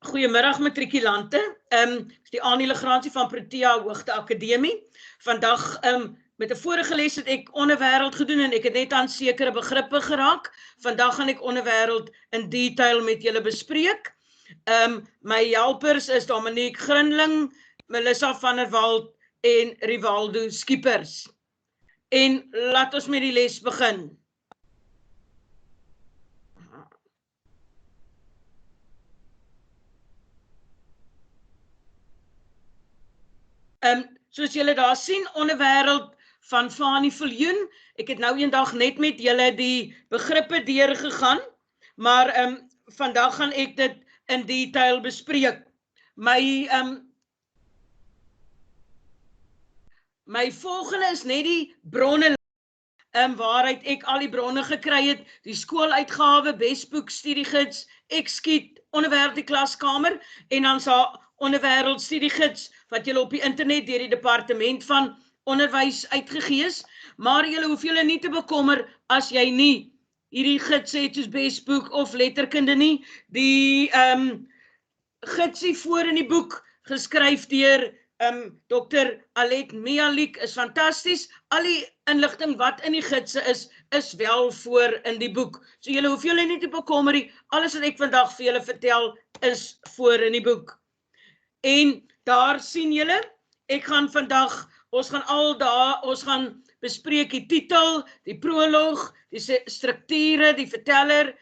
Goeiemiddag matrikulante. Is die aanlyn Grange van Proteahoogte Akademie. Vandag met 'n vorige les het ek Onderwêreld gedoen en ek het net aan sekere begrippe geraak. Vandag gaan ek Onderwêreld in detail met julle bespreek. My helpers is Dominique Grinling, Melissa van der Walt en Rivaldo Skiepers. En laat ons met die les begin. Soos julle daar sien, Onderwêreld van Fanie Viljoen. Ek het nou eendag net met julle die begrippe deurgegaan, maar vandag gaan ek dit in detail bespreek. My volgende is net die bronne waaruit ek al die bronne gekry het, die skooluitgawe, besboek, studiegids, ek skiet Onderwêreld die klaskamer en dan sal Onderwêreld studiegids wat julle op die internet deur die departement van onderwys uitgegee is, maar julle hoef julle nie te bekommer as jy nie hierdie gids het soos besboek of letterkunde nie. Die gidsie voor in die boek geskryf deur Dr. Alet Mialik is fantasties. Al die inligting wat in die gidse is wel voor in die boek. So julle hoef julle nie te bekommer nie. Alles wat ek vandag vir julle vertel is voor in die boek. En daar sien julle, ek gaan vandag, ons gaan bespreek die titel, die prolog, die strukture, die verteller,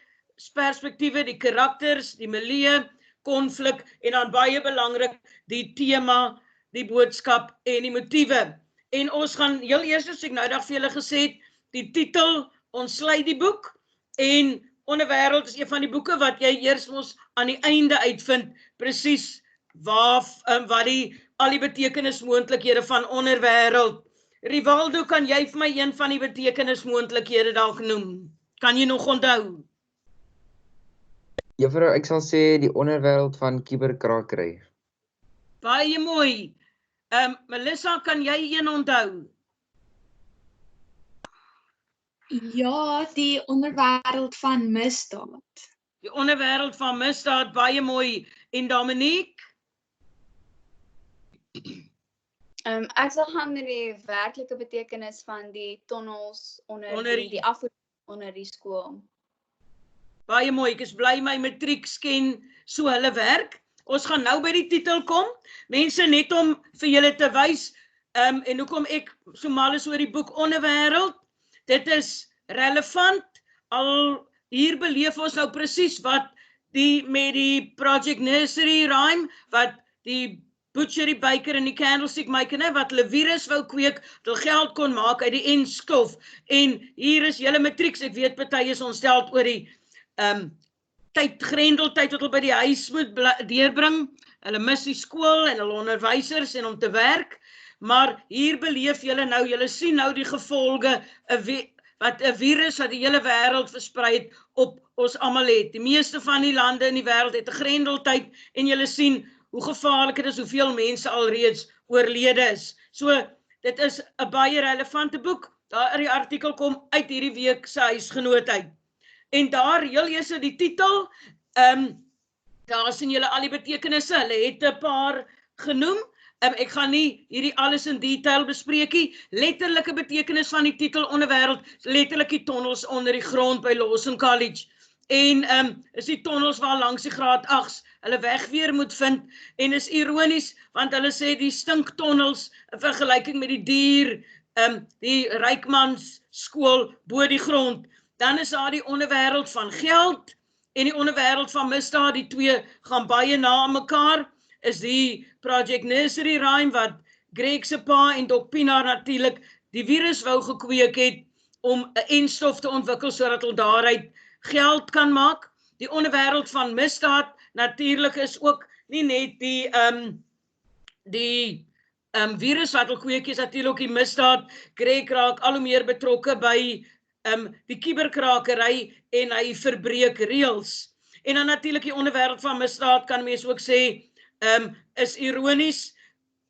perspektiewe, die karakters, die milieu, konflik en dan baie belangrik die tema, die boodskap en die motiewe. En ons gaan heel eers, soos ek nou dag vir julle gesê het, die titel, ons sluit die boek en Onderwêreld is een van die boeke wat jy eers mos aan die einde uitvind, presies wat al die betekenismoontlikhede van Onderwêreld. Rivaldo, kan jy vir my een van die betekenismoontlikhede dalk noem? Kan jy nog onthou? Juffrou, ek sal sê die Onderwêreld van kuberkrakery. Baie mooi. Melissa, kan jy een onthou? Ja, die Onderwêreld van misdaad. Die Onderwêreld van misdaad, baie mooi. En Dominique? Ek sal gaan met die werklike betekenis van die tonnels onder die afvoer onder die skool. Baie mooi, ek is bly my matrieks ken so hulle werk. Ons gaan nou by die titel kom. Mense, net om vir julle te wys, en hoekom ek so mal is oor die boek Onderwêreld. Dit is relevant, al hier beleef ons nou presies wat met die Project Nursery Rhyme, wat die butchery baker en die candlestick maker, wat hulle virus wou kweek, dat hulle geld kon maak uit die enstof. En hier is julle matrieks, ek weet party is ontsteld oor die grendeltyd wat hulle by die huis moet deurbring. Hulle mis die skool en hulle onderwysers en om te werk. Maar hier beleef julle nou, julle sien nou die gevolge, wat 'n virus wat die hele wêreld versprei het op ons almal het. Die meeste van die lande in die wêreld het 'n grendeltyd en julle sien hoe gevaarlik dit is, hoeveel mense alreeds oorlede is. So, dit is 'n baie relevante boek. Daar in die artikel kom uit hierdie week se huisgenoot uit. En daar, heel eers die titel, daar sien julle al die betekenisse, hulle het 'n paar genoem. Ek gaan nie hierdie alles in detail bespreek nie. Letterlike betekenis van die titel Onderwêreld, letterlik die tonnels onder die grond by Lawson College. En is die tonnels waar langs die graad 8's hulle weg weer moet vind. En is ironies, want hulle sê die stinktonnels in vergelyking met die deur, die Rykmans skool bo die grond. Dan is daar die Onderwêreld van geld en die Onderwêreld van misdaad, die twee gaan baie na mekaar. Is die Project Nursery Rhyme wat Greg se pa en Dok Pienaar natuurlik die virus wou gekweek het om 'n enstof te ontwikkel sodat hulle daaruit geld kan maak. Die Onderwêreld van misdaad natuurlik is ook nie net die virus wat hulle kweek is natuurlik die misdaad. Greg raak al hoe meer betrokke by die kuberkrakery en hy verbreek reëls. En dan natuurlik die Onderwêreld van misdaad kan mens ook sê is ironies.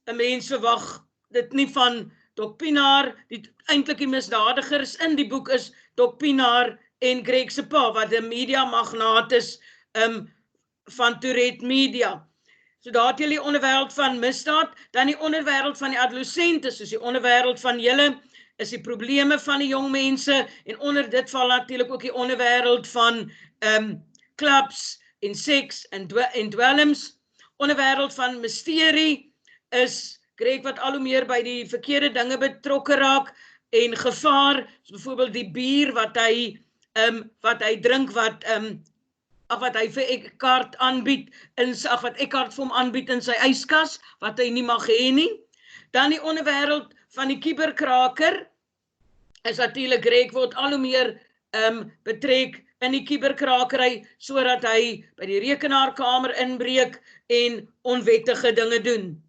'n Mens verwag dit nie van Dok Pienaar, eintlik die misdadigers in die boek is Dok Pienaar en Greg se pa, wat 'n media magnaat is van Tourette Media. So daar het julle die onderwêreld van misdaad, dan die onderwêreld van die adolessente, soos die onderwêreld van julle, is die probleme van die jong mense, en onder dit val natuurlik ook die onderwêreld van clubs en seks en dwelms. Onderwêreld van mysterie is Greg wat al hoe meer by die verkeerde dinge betrokke raak, en gevaar, so byvoorbeeld die bier wat hy drink, wat hy vir Eckhart aanbied, wat Eckhart vir hom aanbied in sy yskas, wat hy nie mag hê nie. Dan die onderwêreld van die kuberkraker, is natuurlik Greg word al hoe meer betrek in die kuberkrakery, sodat hy by die rekenaarkamer inbreek en onwettige dinge doen.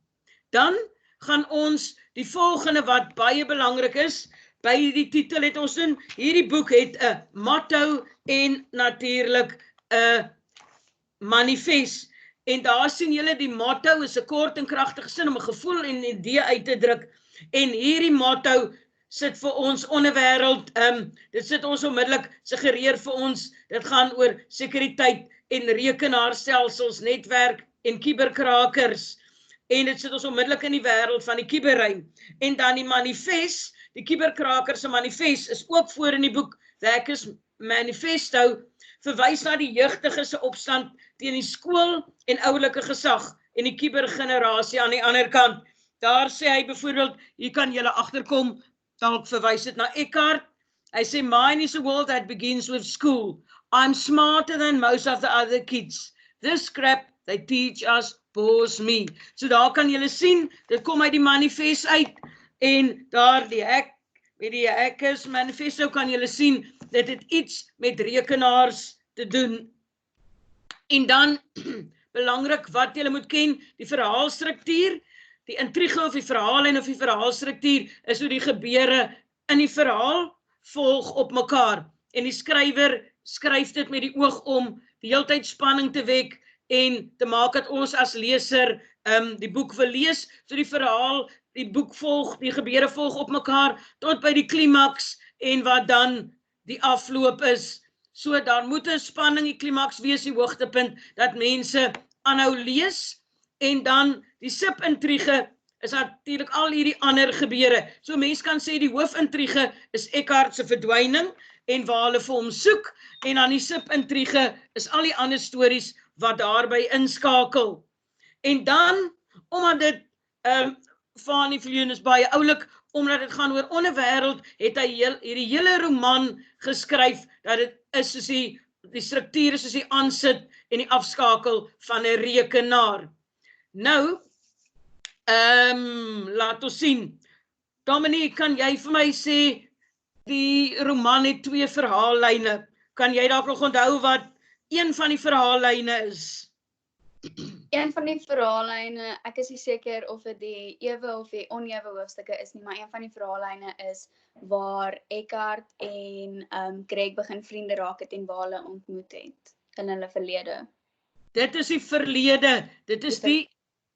Dan gaan ons die volgende wat baie belangrik is, by die titel het ons doen, hierdie boek het 'n motto en natuurlik 'n manifest. En daar sien julle die motto is 'n kort en kragtige sin om 'n gevoel en 'n idee uit te druk. En hierdie motto sit vir ons onderwêreld, dit sit ons onmiddellik, suggereer vir ons, dit gaan oor sekuriteit en rekenaarstelsels, netwerk en kuberkrakers. En dit sit ons onmiddellik in die wêreld van die kuberruim. En dan die manifest, die kuberkraker se manifest is ook voor in die boek Werkers Manifesto, verwys na die jeugdige se opstand teen die skool en ouerlike gesag en die kubergenerasie aan die ander kant. Daar sê hy byvoorbeeld, hier kan julle agterkom, dalk verwys dit na Eckhart. Hy sê, mine is a world that begins with school. I'm smarter than most of the other kids. This crap they teach us bores me. So daar kan julle sien, dit kom uit die manifest uit, en daar met die Hackers Manifesto kan julle sien, dit het iets met rekenaars te doen. En dan, belangrik wat julle moet ken, die verhaalstruktuur, die intrige of die verhaallyn of die verhaalstruktuur, is hoe die gebeure in die verhaal volg op mekaar. En die skrywer skryf dit met die oog om die heeltyd spanning te wek, en te maak dat ons as leser die boek wil lees, so die verhaal, die boek volg, die gebeure volg op mekaar, tot by die klimaks, en wat dan die afloop is. So daar moet 'n spanning, die klimaks wees, die hoogtepunt, dat mense aanhou lees, en dan die subintrige is natuurlik al hierdie ander gebeure. So mense kan sê die hoofintrige is Eckhart se verdwyning, en waar hulle vir hom soek, en dan die subintrige is al die ander stories wat daarby inskakel. En dan, omdat dit van die Viljoen is baie oulik, omdat dit gaan oor onderwêreld, het hy hierdie hele roman geskryf, dat dit is soos die struktuur is soos die aansit en die afskakel van 'n rekenaar. Nou, laat ons sien. Dominique, kan jy vir my sê, die roman het 2 verhaallyne. Kan jy dalk nog onthou wat een van die verhaallyne is? Een van die verhaallyne, ek is nie seker of dit die ewe of die onewe hoofstukke is nie, maar een van die verhaallyne is waar Eckhart en Greg begin vriende raak het en waar hulle ontmoet het in hulle verlede. Dit is die verlede, dit is die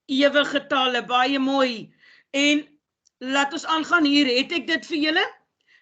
ewe getalle, baie mooi. En laat ons aangaan hier, het ek dit vir julle?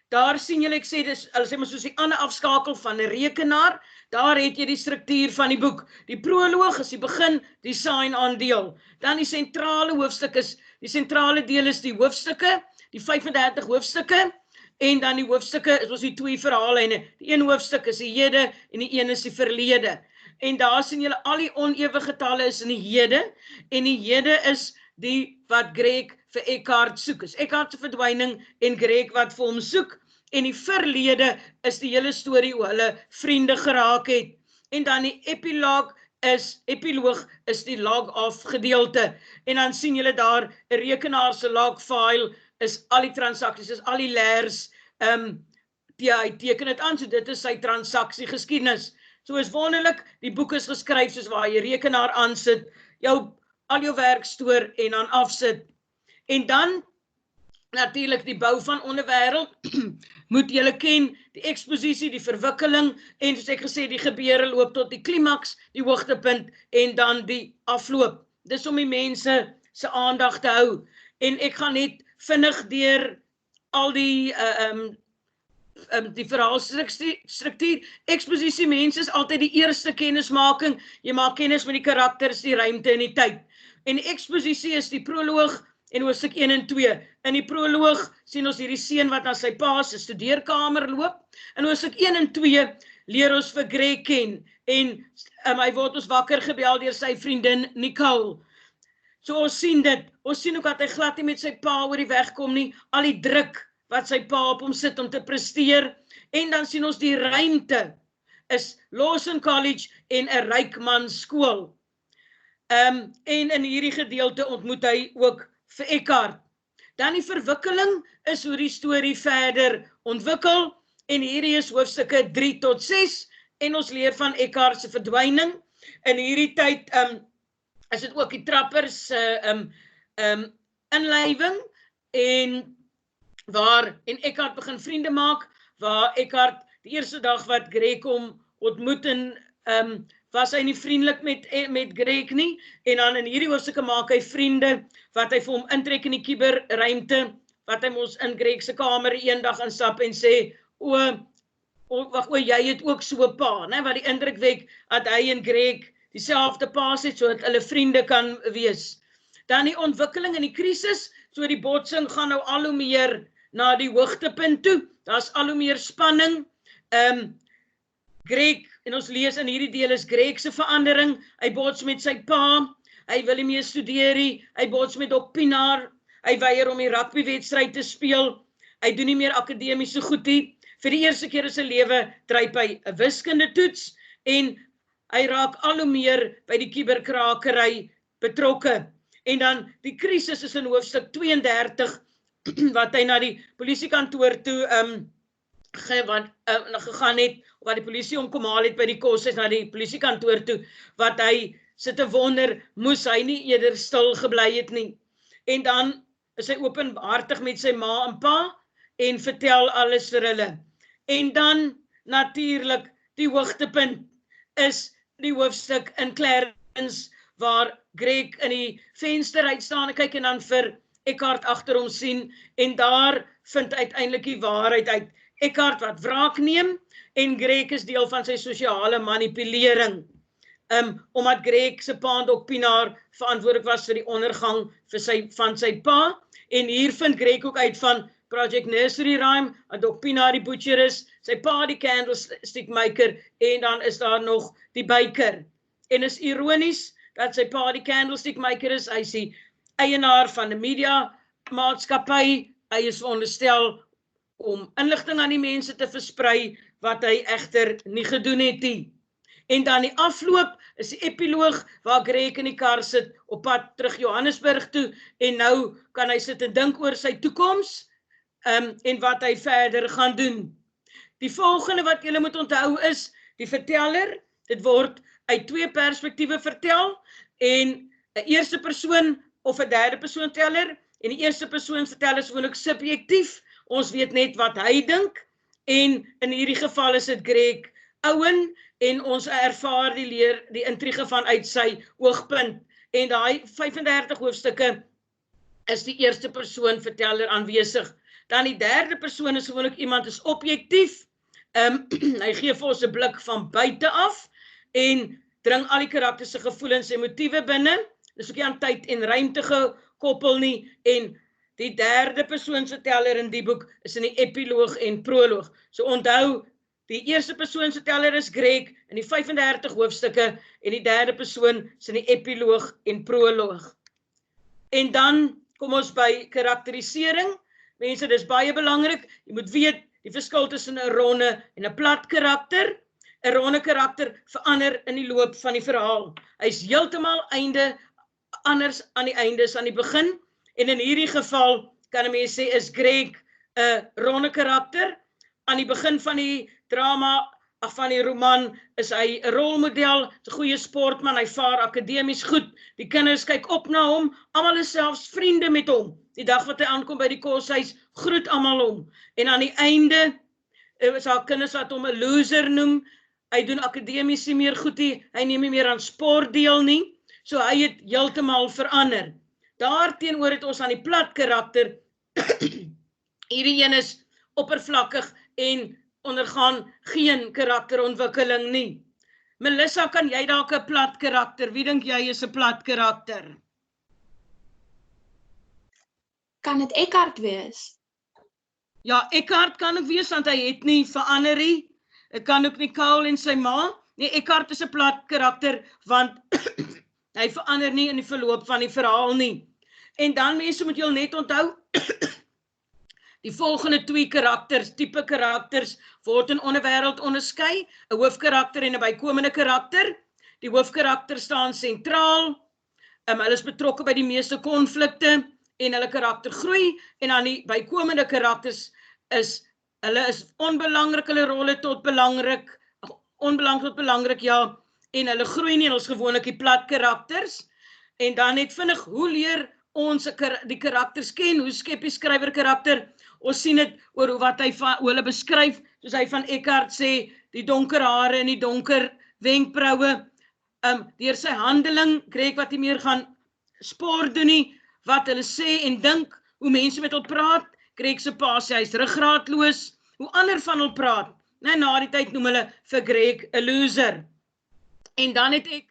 Daar sien julle, ek sê, hulle sê maar soos die ander afskakel van 'n rekenaar, daar het jy die struktuur van die boek. Die proloog is die begin, die sign aandeel. Dan die sentrale hoofstuk is, die sentrale deel is die hoofstukke, die 35 hoofstukke, en dan die hoofstukke is ons die 2 verhaallyne. Die een hoofstuk is die hede, en die een is die verlede. En daar sien julle al die onewe getalle is in die hede, en die hede is die wat Greg vir Eckhart soek. Is Eckhart se verdwyning en Greg wat vir hom soek. En die verlede is die hele storie hoe hulle vriende geraak het. En dan die epiloog is die log-off gedeelte. En dan sien julle daar 'n rekenaar se log file is al die transaksies, is al die leers, hy teken dit aan, so dit is sy transaksie geskiedenis. So is wonderlik, die boek is geskryf soos waar jy rekenaar aansit, al jou werk stoor en dan afsit. En dan natuurlik die bou van Onderwêreld, moet julle ken, die eksposisie, die verwikkeling, en soos ek gesê, die gebeure loop tot die klimaks, die hoogtepunt, en dan die afloop. Dis om die mense se aandag te hou. En ek gaan net vinnig deur al die die verhaalstruktuur. Eksposisie mense is altyd die eerste kennismaking. Jy maak kennis met die karakters, die ruimte en die tyd. En die eksposisie is die proloog en hoofstuk 1 en 2. In die proloog sien ons hierdie seun wat na sy pa se studeerkamer loop. In hoofstuk 1 en 2 leer ons vir Greg ken en hy word ons wakker gebel deur sy vriendin Nicole. So ons sien dit. Ons sien ook dat hy glad nie met sy pa oor die weg kom nie. Al die druk wat sy pa op hom sit om te presteer. En dan sien ons die ruimte is Lawson College en 'n ryk man skool. En in hierdie gedeelte ontmoet hy ook vir Eckhart. Dan die verwikkeling is hoe die storie verder ontwikkel en hierdie is hoofstukke 3 tot 6 en ons leer van Eckhart se verdwyning. In hierdie tyd is dit ook die trappers inlywing en Eckhart begin vriende maak, waar Eckhart die eerste dag wat Greg hom ontmoet en was hy nie vriendelik met Greg nie, en dan in hierdie hoofstukke maak hy vriende, wat hy vir hom intrek in die kuberruimte, wat hy mos in Greg se kamer eendag instap en sê, jy het ook so 'n pa, né, wat die indruk wek, dat hy en Greg dieselfde pa het, sodat hulle vriende kan wees. Dan die ontwikkeling en die krisis, so die botsing gaan nou al hoe meer na die hoogtepunt toe, daar's al hoe meer spanning, Greg, en ons lees in hierdie deel is Greg se verandering, hy bots met sy pa, hy wil nie meer studeer nie, hy bots met Dr. Pinaar, hy weier om die rugbywedstryd te speel, hy doen nie meer akademie so goed nie, vir die eerste keer in sy lewe dryp hy 'n wiskunde toets, en hy raak al hoe meer by die kuberkrakery betrokke, en dan die krisis is in hoofstuk 32, wat hy na die polisiekantoor toe gegaan het, wat die polisie hom kom haal het by die koshuis na die polisiekantoor toe, wat hy sit te wonder, moes hy nie eerder stil gebly het nie. En dan is hy openhartig met sy ma en pa, en vertel alles vir hulle. En dan, natuurlik, die hoogtepunt is die hoofstuk in Clarence, waar Greg in die venster uitstaan en kyk en dan vir Eckhart agter hom sien, en daar vind uiteindelik die waarheid uit. Eckhart wat wraak neem, en Greg is deel van sy sosiale manipulering. Omdat Greg se pa Dr. Pinaar verantwoordelik was vir die ondergang van sy pa, en hier vind Greg ook uit van Project Nursery Rhyme, dat Dr. Pinaar die butcher is, sy pa die candlestick maker, en dan is daar nog die baker. En is ironies, dat sy pa die candlestick maker is, hy is die eienaar van die media maatskappy, hy is veronderstel om inligting aan die mense te versprei, wat hy egter nie gedoen het nie. En dan die afloop is die epiloog, waar Greg in die kar sit, op pad terug Johannesburg toe, en nou kan hy sit en dink oor sy toekoms, en wat hy verder gaan doen. Die volgende wat julle moet onthou is, die verteller, dit word uit 2 perspektiewe vertel, en 'n eerste persoon of 'n derde persoon teller, en die eerste persoon verteller is gewoonlik subjektief, ons weet net wat hy dink, en in hierdie geval is dit Greg Owen, en ons ervaar die intrige vanuit sy oogpunt, en daai 35 hoofstukke is die eerste persoon verteller aanwesig. Dan die derde persoon is gewoonlik iemand is objektief, hy gee vir ons 'n blik van buite af, en dring al die karakters se gevoelens en motiewe binne, dis ook nie aan tyd en ruimte gekoppel nie, en die derde persoon se teller in die boek is in die epiloog en proloog. So onthou, die eerste persoon se teller is Greg in die 35 hoofstukke, en die derde persoon is in die epiloog en proloog. En dan kom ons by karakterisering. Mense, dis baie belangrik, jy moet weet, die verskil tussen 'n ronde en 'n plat karakter. 'n Ronde karakter verander in die loop van die verhaal. Hy's heeltemal anders aan die einde as aan die begin, en in hierdie geval, kan 'n mens sê, is Greg 'n ronde karakter. Aan die begin van die drama, van die roman, is hy 'n rolmodel, 'n goeie sportman, hy vaar akademies goed, die kinders kyk op na hom, almal is selfs vriende met hom. Die dag wat hy aankom by die koshuis, groet almal hom. En aan die einde, is daar kinders wat hom 'n loser noem, hy doen akademies nie meer goed nie, hy neem nie meer aan sport deel nie, so hy het heeltemal verander. Daarteenoor het ons aan die plat karakter, hierdie een is oppervlakkig en ondergaan geen karakterontwikkeling nie. Melissa, kan jy dalk 'n plat karakter? Wie dink jy is 'n plat karakter? Kan dit Eckhart wees? Ja, Eckhart kan ook wees, want hy het nie verander nie. Dit kan ook nie Cole en sy ma. Nee, Eckhart is 'n plat karakter, want hy verander nie in die verloop van die verhaal nie. En dan mense moet julle net onthou, die volgende 2 karakters, tipe karakters, word in Onderwêreld onderskei, 'n hoofkarakter en 'n bykomende karakter. Die hoofkarakter staan sentraal, hulle is betrokke by die meeste konflikte en hulle karakter groei, en dan die bykomende karakters hulle is onbelangrik, hulle rolle tot belangrik, onbelangrik tot belangrik, ja, en hulle groei nie, en ons gewoonlik die plat karakters. En dan net vinnig, hoe leer ons die karakters ken? Hoe skep die skrywer karakter? Ons sien dit oor hoe hulle beskryf, soos hy van Eckhart sê, die donker hare en die donker wenkbroue, deur sy handeling, kry wat hy meer gaan sport doen nie, wat hulle sê en dink, hoe mense met hul praat, kry se pa sê, hy's ruggraatloos, hoe ander van hul praat, na die tyd noem hulle vir Greg 'n loser. En dan het ek,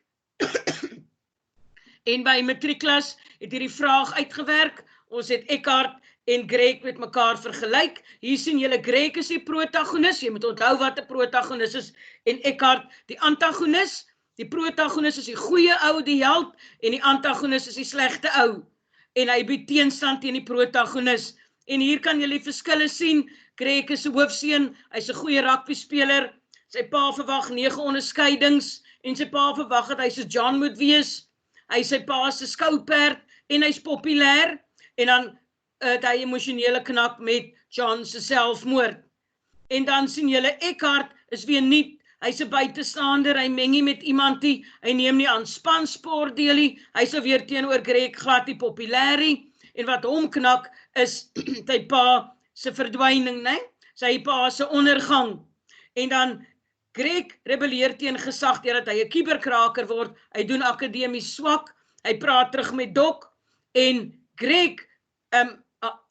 en by matriekklas het hierdie vraag uitgewerk, ons het Eckhart en Greg met mekaar vergelyk. Hier sien julle, Greg is die protagonis, jy moet onthou wat 'n protagonis is, en Eckhart die antagonis. Die protagonis is die goeie ou, die held, en die antagonis is die slegte ou. En hy bied teenstand teen die protagonis. En hier kan julle die verskille sien. Greg is 'n hoofseun, hy's 'n goeie rugbyspeler. Sy pa verwag 9 onderskeidings, en sy pa verwag dat hy so John moet wees. Hy is sy pa se skouperd, en hy's populêr, en dan het hy emosionele knak met John se selfmoord. En dan sien julle, Eckhart is weer nie, hy's 'n buitestander, hy meng nie met iemand nie, hy neem nie aan spansport deel nie, hy sou weer teenoor Greg glad nie populêr nie, en wat hom knak is sy pa se verdwyning, né? Sy pa se ondergang. En dan Greg rebelleer teen gesag deurdat hy 'n kuberkraker word, hy doen akademies swak, hy praat terug met Dok, en Greg,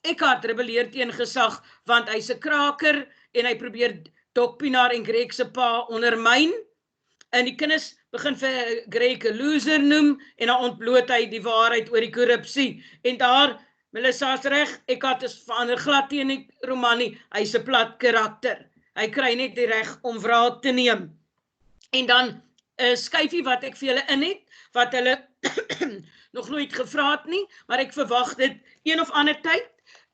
Eckhart rebelleer teen gesag, want hy's 'n kraker, en hy probeer Dok Pienaar en Greg se pa ondermyn, en die kinders begin vir Greg 'n loser noem, en dan ontbloot hy die waarheid oor die korrupsie, en daar, Melissa is reg, Eckhart is verander glad teen die roman nie, hy's 'n plat karakter, hy kry net die reg om wraak te neem. En dan skyfie wat ek vir julle in het, wat hulle nog nooit gevra het nie, maar ek verwag dit een of ander tyd.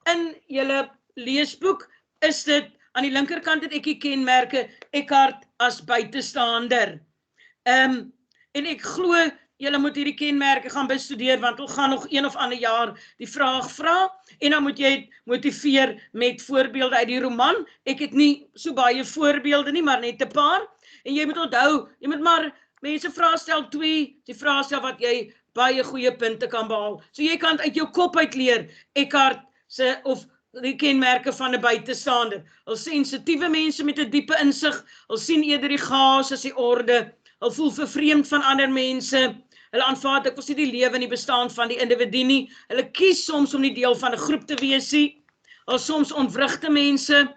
In julle leesboek is dit, aan die linkerkant het ek die kenmerke Eckhart as buitestander. En ek glo, julle moet hierdie kenmerke gaan bestudeer, want hulle gaan nog een of ander jaar die vraag vra, en dan moet jy het motiveer met voorbeelde uit die roman. Ek het nie so baie voorbeelde nie, maar net 'n paar. En jy moet onthou, jy moet maar mense vraestel 2, die vraestel wat jy baie goeie punte kan behaal. So jy kan uit jou kop uit leer, Eckhart se, of die kenmerke van 'n buitestander. Hulle sensitiewe mense met 'n diepe insig, hulle sien eerder die chaos as die orde, hulle voel vervreemd van ander mense, hulle aanvaar dikwels nie die lewe en die bestaan van die individu nie, hulle kies soms om nie deel van 'n groep te wees nie, hulle soms ontwrigte mense,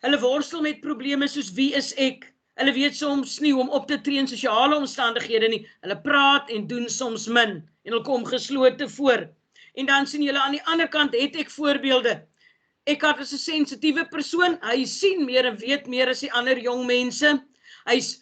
hulle worstel met probleme soos wie is ek, hulle weet soms nie hoe om op te tree in sosiale omstandighede nie, hulle praat en doen soms min, en hulle kom geslote voor. En dan sien julle aan die ander kant het ek voorbeelde. Eckhart is 'n sensitiewe persoon, hy sien meer en weet meer as die ander jong mense, hy's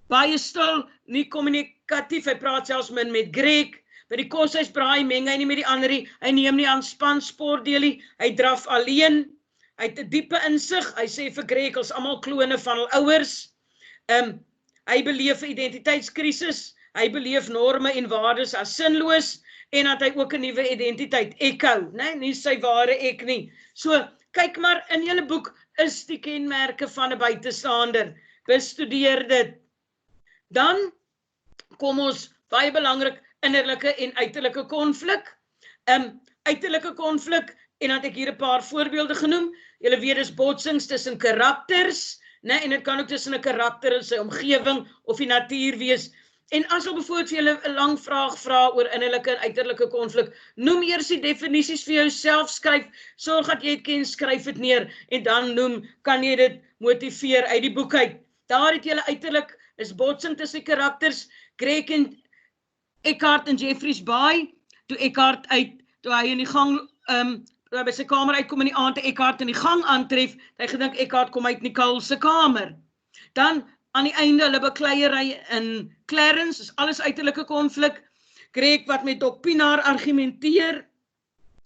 baie stil, nie kommunikatief, hy praat selfs min met Greg, by die koshuisbraai meng hy nie met die ander nie, hy neem nie aan spansport deel nie, hy draf alleen, hy het 'n diepe insig, hy sê vir Greg, ons almal klone van hul ouers, hy beleef 'n identiteitskrisis, hy beleef norme en waardes as sinloos, en dat hy ook 'n nuwe identiteit, echo, nie sy ware ek nie. So, kyk maar, in julle boek is die kenmerke van 'n buitestander, bestudeer dit. Dan kom ons, baie belangrik, innerlike en uiterlike konflik. Uiterlike konflik, en dat ek hier 'n paar voorbeelde genoem, julle weet dis botsings tussen karakters, en dit kan ook tussen 'n karakter en sy omgewing of die natuur wees. En as hulle bijvoorbeeld vir julle 'n lang vraag vra oor innerlike en uiterlike konflik, noem eers die definisies vir jouself, skryf, sorg dat jy dit ken, skryf dit neer, en dan kan jy dit motiveer uit die boek uit. Daar het julle uiterlik, is botsing tussen karakters, Greg en Eckhart en Jeffreys Bay, toe hy in die gang, by sy kamer uitkom in die aand, Eckhart in die gang aantref, hy gedink Eckhart kom uit Nicole se kamer. Dan aan die einde hulle bekleierery in Clarence, is alles uiterlike konflik. Greg wat met Dok Pienaar argumenteer,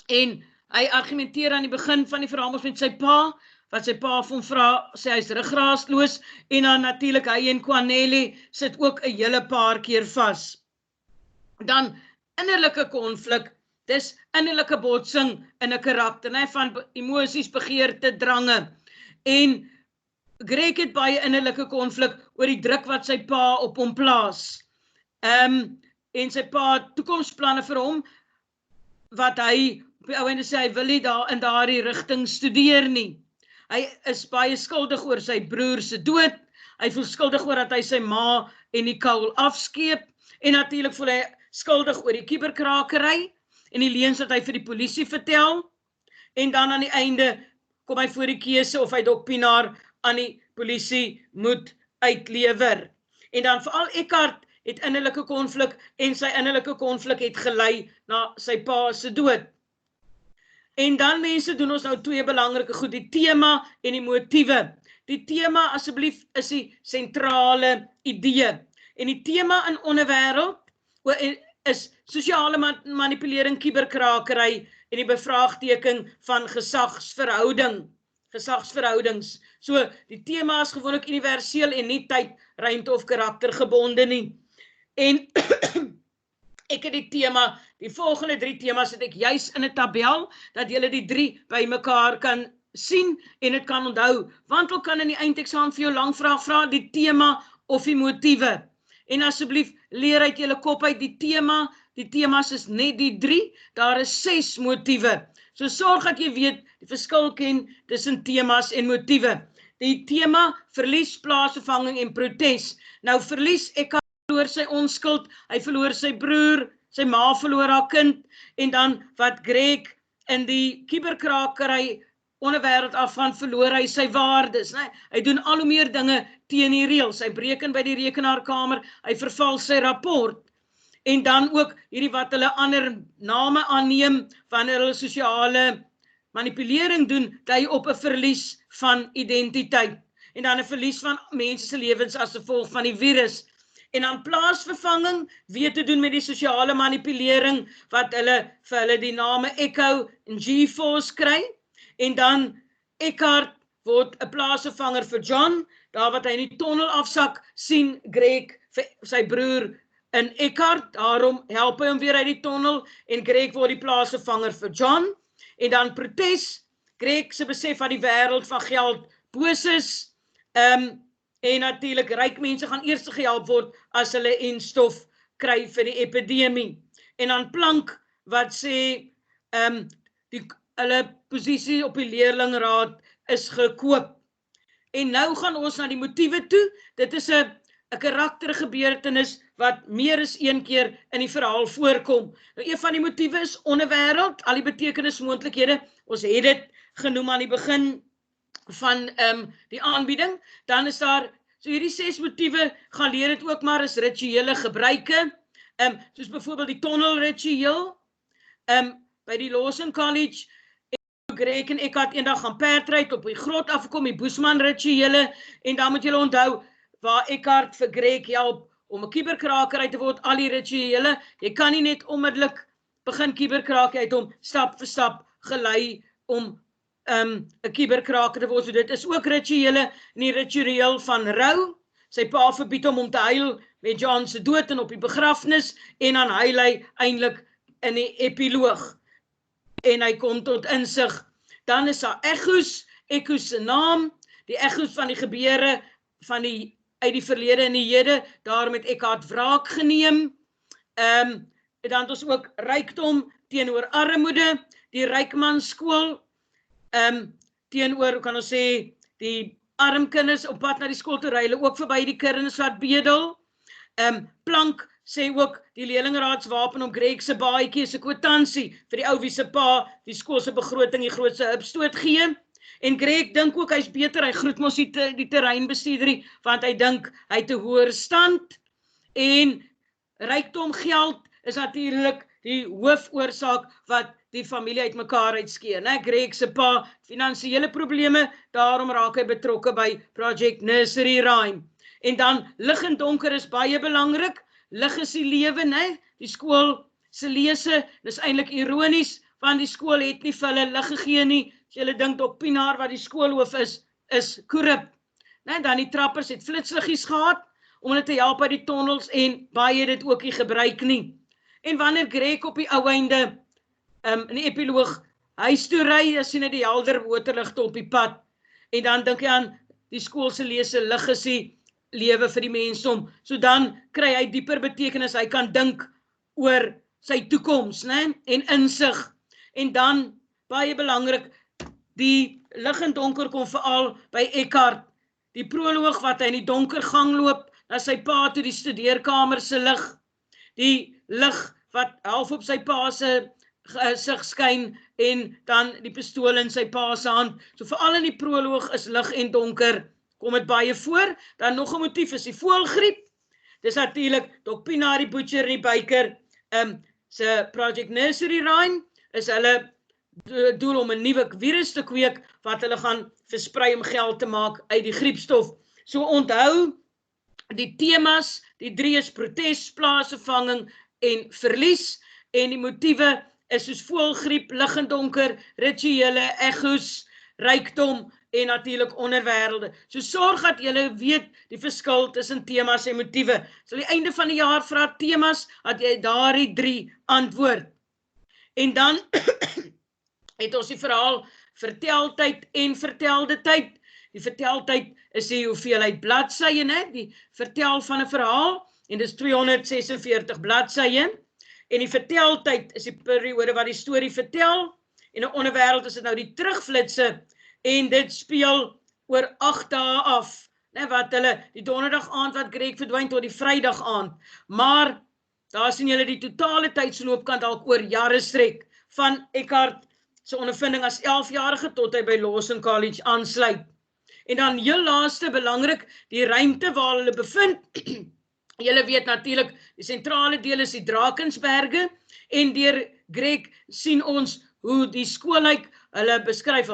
en hy argumenteer aan die begin van die verhaal met sy pa, wat sy pa van vra, sê hy is ruggraatloos, en dan natuurlik hy en Kwanele sit ook 'n hele paar keer vas. Dan innerlike konflik, dis innerlike botsing in 'n karakter, van emosies, begeerte, drange. En Greg het baie innerlike konflik oor die druk wat sy pa op hom plaas. En sy pa het toekomsplanne vir hom, wat hy op die ouende sê, hy wil nie daar in daardie rigting studeer nie. Hy is baie skuldig oor sy broer se dood, hy voel skuldig oor dat hy sy ma en Nicole afskeep, en natuurlik voel hy skuldig oor die kuberkrakery, en die leuns wat hy vir die polisie vertel, en dan aan die einde kom hy voor die keuse of hy Dok Pienaar aan die polisie moet uitlewer. En dan veral Eckhart het innerlike konflik, en sy innerlike konflik het gelei na sy pa se dood. En dan mense doen ons nou twee belangrike goed, die tema en die motiewe. Die tema asseblief is die sentrale idee. En die tema in Onderwêreld is sosiale manipulering, kuberkrakery en die bevraagteken van gesagsverhoudings. So, die tema is gewoonlik universeel en nie tyd, ruimte of karaktergebonde nie. En ek het die volgende 3 temas het ek juis in 'n tabel, dat julle die 3 by mekaar kan sien en dit kan onthou, want hulle kan in die eindeksamen vir jou langvraag vra, die tema of die motiewe. En asseblief, leer uit julle kop uit die temas is net die 3, daar is 6 motiewe. So sorg dat jy weet, die verskil ken tussen temas en motiewe. Die tema, verlies, plaasvervanging en protes. Nou verlies, ek verloor sy onskuld, hy verloor sy broer, sy ma verloor haar kind, en dan wat Greg in die kuberkrakery Onderwêreld afgaan, verloor hy sy waardes. Hy doen al hoe meer dinge teen die reëls, hy breek in by die rekenaarkamer, hy verval sy rapport, en dan ook hierdie wat hulle ander name aanneem, wanneer hulle sosiale manipulering doen, dui op 'n verlies van identiteit, en dan 'n verlies van mense se lewens as gevolg van die virus. En dan plaasvervanging, weet te doen met die sosiale manipulering, wat hulle vir hulle die name Echo en G-Force kry, en dan Eckhart word 'n plaasvervanger vir John, daar wat hy in die tonnel afsak, sien Greg vir sy broer in Eckhart, daarom help hy hom weer uit die tonnel, en Greg word die plaasvervanger vir John, en dan protes, Greg se besef van die wêreld van geld boos is, en natuurlik ryk mense gaan eers gehelp word as hulle enstof kry vir die epidemie. En dan plank wat sê hulle posisie op die leerlingraad is gekoop. En nou gaan ons na die motiewe toe. Dit is 'n karaktergebeurtenis wat meer as een keer in die verhaal voorkom. Nou, een van die motiewe is Onderwêreld, al die betekenismoontlikhede. Ons het dit genoem aan die begin van die aanbieding. Dan is daar, so hierdie 6 motiewe, gaan leer dit ook maar as rituele gebruike, soos byvoorbeeld die tonnelritueel, by die Lawson College, Greg en Eckhart eendag gaan perdryd op die grot afgekom, die Boesman rituele, en dan moet julle onthou, waar Eckhart vir Greg help om 'n kuberkraker te word, al die rituele, jy kan nie net onmiddellik begin kuberkraak uit hom stap vir stap gelei om 'n kuberkraker te word. So dit is ook rituele, in die ritueel van rou, sy pa verbied hom om te huil met John se dood en op die begrafnis, en dan huil hy eintlik in die epiloog, en hy kom tot insig. Dan is daar echos se naam, die echos van die gebeure van uit die verlede en die hede, daarom het Eckhart wraak geneem. Dan het ons ook rykdom teenoor armoede, die rykmanskool, teenoor, kan ons sê, die arm kinders op pad na die skool toe ry, hulle ook verby die kinders wat bedel. Plank sê ook die leerlingraadswapen om Greg se baadjie se kwitansie vir die ou wie se pa die skool se begroting die grootste hupstoot gee. En Greg dink ook hy's beter, hy groet mos die terreinbestuurder, want hy dink hy het 'n hoër stand. En rykdom geld is natuurlik die hoofoorsaak wat die familie uitmekaar uitskeer, né? Greg se pa finansiële probleme, daarom raak hy betrokke by Project Nursery Rhyme. En dan lig en donker is baie belangrik. Lig is die lewe, né? Die skool se lese, dis eintlik ironies, want die skool het nie vir hulle lig gegee nie. As julle dink Dok Pinaar wat die skoolhoof is korrup. Né? Dan die trappers het flitsliggies gehad om hulle te help by die tonnels en baie het dit ook nie gebruik nie. En wanneer Greg op die ou einde in die epiloog huis toe ry, dan sien hy die helder motorligte op die pad. En dan dink hy aan die skool se lese lig is die lewe vir die mensdom. So dan kry hy dieper betekenis, hy kan dink oor sy toekoms, né? En insig. En dan baie belangrik, die lig en donker kom veral by Eckhart. Die proloog wat hy in die donker gang loop, na sy pa toe die studeerkamer se lig. Die lig wat half op sy pa se gesig skyn en dan die pistool in sy pa se hand. So veral in die proloog is lig en donker, kom dit baie voor. Dan nog 'n motief is die voëlgriep. Dis natuurlik Dok Pinaar die butcher en die baker. Se Project Nursery Rhyme is hulle doel om 'n nuwe virus te kweek wat hulle gaan versprei om geld te maak uit die griepstof. So onthou die temas, die 3 is protes, plaasvervanging en verlies, en die motiewe is soos voëlgriep, lig en donker, rituele, egos, rykdom en natuurlik onderwêrelde. So sorg dat julle weet die verskil tussen temas en motiewe. So aan die einde van die jaar vra temas, dat jy daardie 3 antwoord. En dan het ons die verhaal verteltyd en vertelde tyd. Die verteltyd is die hoeveelheid bladsye, né? Die vertel van 'n verhaal, en dis 246 bladsye. En die verteltyd is die periode wat die storie vertel, en 'n onderwêreld is dit nou die terugflitse, en dit speel oor 8 dae af, né? Wat hulle, die donderdag aand wat Greg verdwyn tot die Vrydag aand. Maar daar sien julle die totale tydsloop kan dalk oor jare strek, van Eckhart se ondervinding as 11-jarige tot hy by Lawson College aansluit. En dan heel laaste belangrik, die ruimte waar hulle bevind. Julle weet natuurlik, die sentrale deel is die Drakensberge, en deur Greg sien ons hoe die skool lyk. Hulle beskryf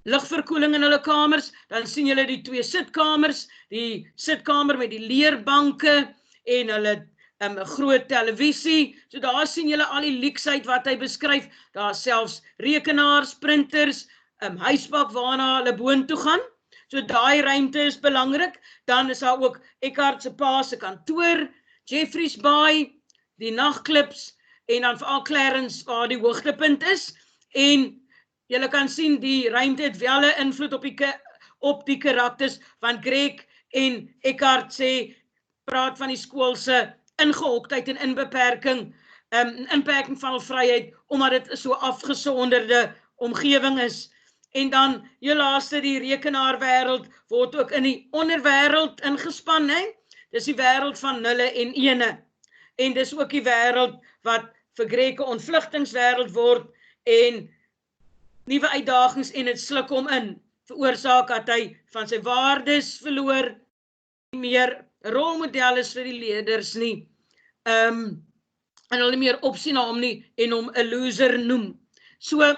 ligverkoeling in hulle kamers, dan sien julle die 2 sitkamers, die sitkamer met die leerbanke en hulle 'n groot televisie. So daar sien julle al die leksheid wat hy beskryf. Daar selfs rekenaars, printers, huisbak waarna hulle boontoe gaan. So daai ruimte is belangrik. Dan is daar ook Eckhart se pa se kantoor, Jeffreys Bay, die nagklubs en dan veral Clarence waar die hoogtepunt is. En julle kan sien die ruimte het wel 'n invloed op die karakters, want Greg en Eckhart praat van die skool se ingehoktheid en inperking van vryheid, omdat dit so afgesonderde omgewing is. En dan jou laaste, die rekenaarwêreld word ook in die onderwêreld ingespan, hè? Dis die wêreld van nulle en ene. En dis ook die wêreld wat vir Greg 'n ontvlugtingswêreld word en nuwe uitdagings en dit sluk hom in, veroorsaak dat hy van sy waardes verloor, nie meer rolmodel is vir die leerders nie, en hulle nie meer opsien na hom nie en hom 'n loser noem. So,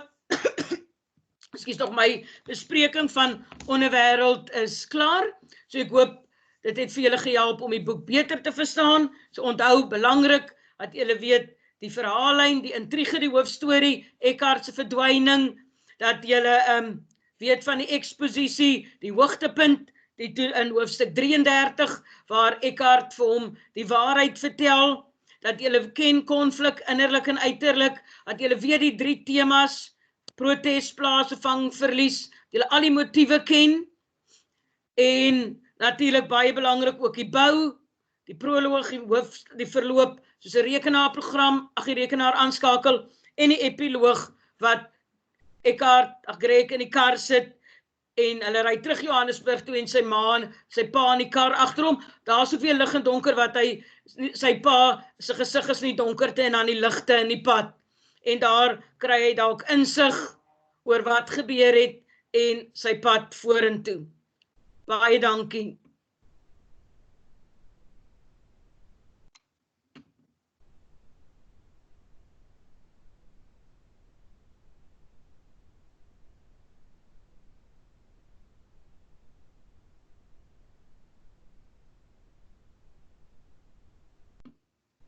ekskuus tog, my bespreking van Onderwêreld is klaar. So ek hoop dit het vir julle gehelp om die boek beter te verstaan. So onthou, belangrik dat julle weet die verhaallyn, die intrige, die hoofstorie, Eckhart se verdwyning, dat julle weet van die eksposisie, die hoogtepunt, in hoofstuk 33, waar Eckhart vir hom die waarheid vertel, dat julle ken konflik, innerlik en uiterlik, dat julle weet die 3 temas, protes, plaasvervang, verlies, julle al die motiewe ken, en natuurlik baie belangrik ook die bou, die proloog, die verloop, soos 'n rekenaarprogram, die rekenaar aanskakel, en die epiloog, wat Eckhart, Greg in die kar sit, en hulle ry terug Johannesburg toe en sy ma en sy pa in die kar agter hom. Daar is soveel lig en donker wat sy pa se gesig is in die donkerte en dan die ligte in die pad. En daar kry hy dalk insig oor wat gebeur het en sy pad vorentoe. Baie dankie.